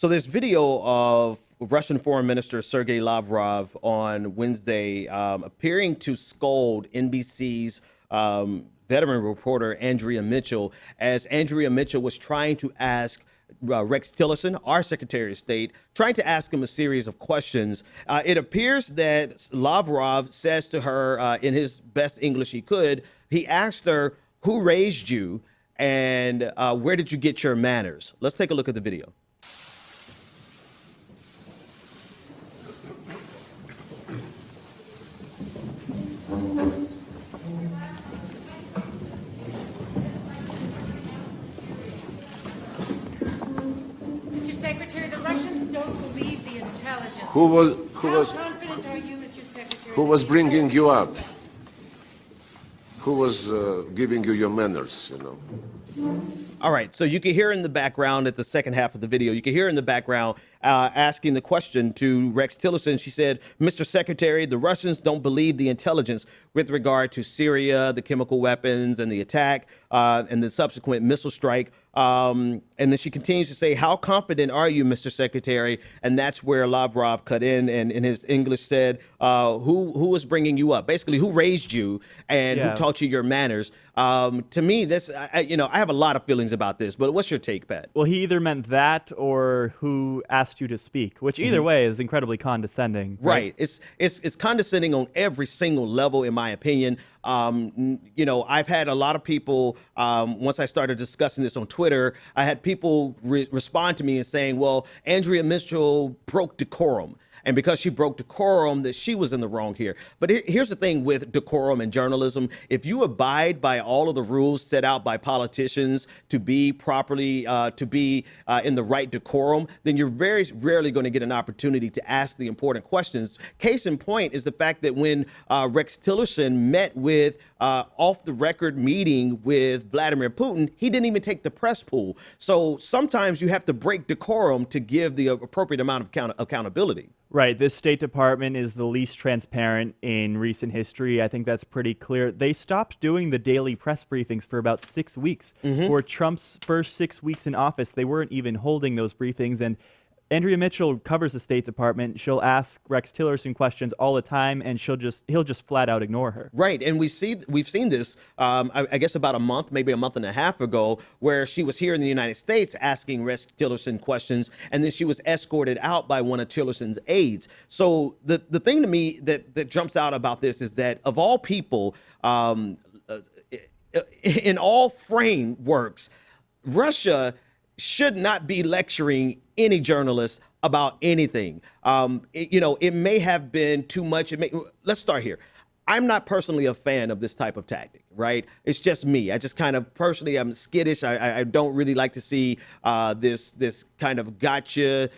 So there's video of Russian Foreign Minister Sergey Lavrov on Wednesday appearing to scold NBC's veteran reporter Andrea Mitchell as Andrea Mitchell was trying to ask Rex Tillerson, our Secretary of State, trying to ask him a series of questions. It appears that Lavrov says to her in his best English he could, he asked her, "Who raised you and where did you get your manners?" Let's take a look at the video. Secretary, the Russians don't believe the intelligence. How confident are you, Mr. Secretary? Who was bringing you up? Who was giving you your manners, All right, so you can hear in the background at the second half of the video, you can hear in the background asking the question to Rex Tillerson. She said, "Mr. Secretary, the Russians don't believe the intelligence with regard to Syria, the chemical weapons and the attack and the subsequent missile strike." And then she continues to say, "How confident are you, Mr. Secretary?" And that's where Lavrov cut in and in his English said, who was bringing you up? Basically, who raised you and who taught you your manners? To me, this, I have a lot of feelings about this, but what's your take, Pat? Well, he either meant that or who asked you to speak, which either way is incredibly condescending. Right. It's condescending on every single level, in my opinion. I've had a lot of people, once I started discussing this on Twitter, I had people respond to me and saying, well, Andrea Mitchell broke decorum. And because she broke decorum, that she was in the wrong here. But here's the thing with decorum and journalism. If you abide by all of the rules set out by politicians to be properly, in the right decorum, then you're very rarely going to get an opportunity to ask the important questions. Case in point is the fact that when Rex Tillerson met with off-the-record meeting with Vladimir Putin, he didn't even take the press pool. So sometimes you have to break decorum to give the appropriate amount of accountability. Right. This State Department is the least transparent in recent history. I think that's pretty clear. They stopped doing the daily press briefings for about 6 weeks. For Trump's first 6 weeks in office, they weren't even holding those briefings. And Andrea Mitchell covers the State Department. She'll ask Rex Tillerson questions all the time, and he'll just flat out ignore her. Right, and we've seen this, I guess about a month, maybe a month and a half ago, where she was here in the United States asking Rex Tillerson questions, and then she was escorted out by one of Tillerson's aides. So the thing to me that jumps out about this is that of all people, in all frameworks, Russia should not be lecturing any journalist about anything. It may have been too much. Let's start here. I'm not personally a fan of this type of tactic, right? It's just me. I just kind of personally, I'm skittish. I don't really like to see this kind of gotcha,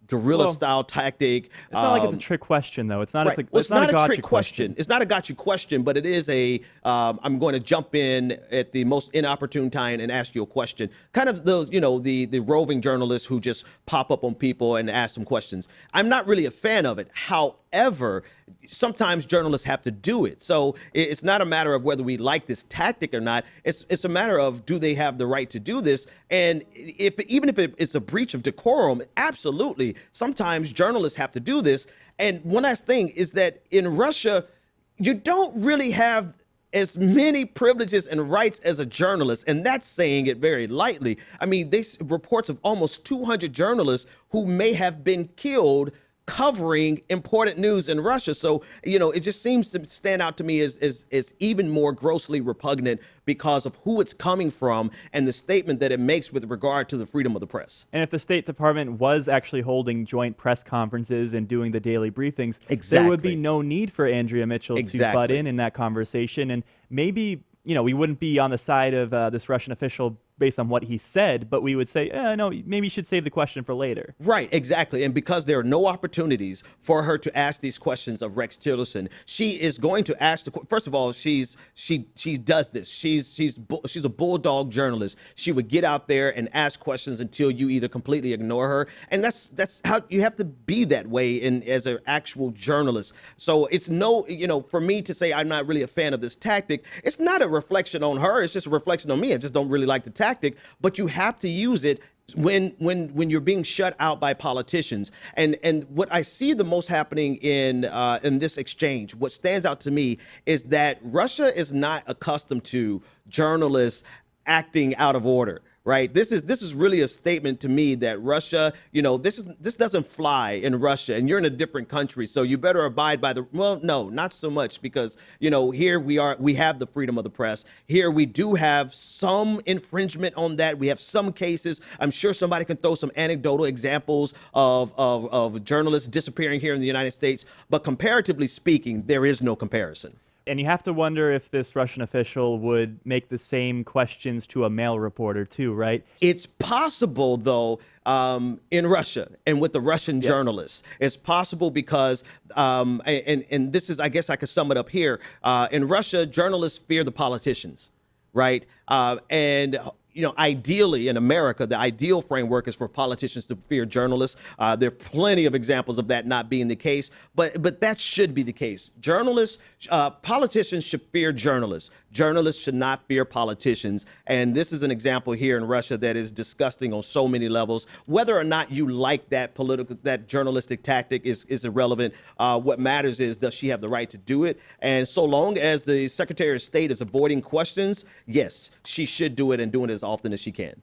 guerrilla style tactic. It's not like it's a trick question, though. It's not. Right. It's not a trick question. It's not a gotcha question, but it is a. I'm going to jump in at the most inopportune time and ask you a question. Kind of those, the roving journalists who just pop up on people and ask them questions. I'm not really a fan of it. However, sometimes journalists have to do it. So it's not a matter of whether we like this tactic or not. It's a matter of, do they have the right to do this? And even if it's a breach of decorum, absolutely. Sometimes journalists have to do this. And one last thing is that in Russia, you don't really have as many privileges and rights as a journalist, and that's saying it very lightly. I mean, there's reports of almost 200 journalists who may have been killed covering important news in Russia. So, it just seems to stand out to me as even more grossly repugnant because of who it's coming from and the statement that it makes with regard to the freedom of the press. And if the State Department was actually holding joint press conferences and doing the daily briefings, there would be no need for Andrea Mitchell to butt in that conversation. And maybe, we wouldn't be on the side of this Russian official based on what he said, but we would say, no, maybe you should save the question for later. Right, exactly. And because there are no opportunities for her to ask these questions of Rex Tillerson, she is going to ask first of all, she does this. She's a bulldog journalist. She would get out there and ask questions until you either completely ignore her. And that's how you have to be that way as an actual journalist. So it's for me to say I'm not really a fan of this tactic, it's not a reflection on her. It's just a reflection on me. I just don't really like the tactic. tactic, but you have to use it when you're being shut out by politicians. And what I see the most happening in this exchange, what stands out to me is that Russia is not accustomed to journalists acting out of order. Right. This is really a statement to me that Russia, this doesn't fly in Russia, and you're in a different country. So you better abide by no, not so much, because, here we have the freedom of the press. Here we do have some infringement on that. We have some cases. I'm sure somebody can throw some anecdotal examples of journalists disappearing here in the United States. But comparatively speaking, there is no comparison. And you have to wonder if this Russian official would make the same questions to a male reporter too, right? It's possible, though, in Russia and with the Russian journalists. It's possible because, and this is, I guess I could sum it up here. In Russia, journalists fear the politicians, right? And ideally in America, the ideal framework is for politicians to fear journalists. There are plenty of examples of that not being the case, but that should be the case. Politicians should fear journalists. Journalists should not fear politicians. And this is an example here in Russia that is disgusting on so many levels. Whether or not you like that journalistic tactic is irrelevant. What matters is, does she have the right to do it? And so long as the Secretary of State is avoiding questions, yes, she should do it and do it as often as she can.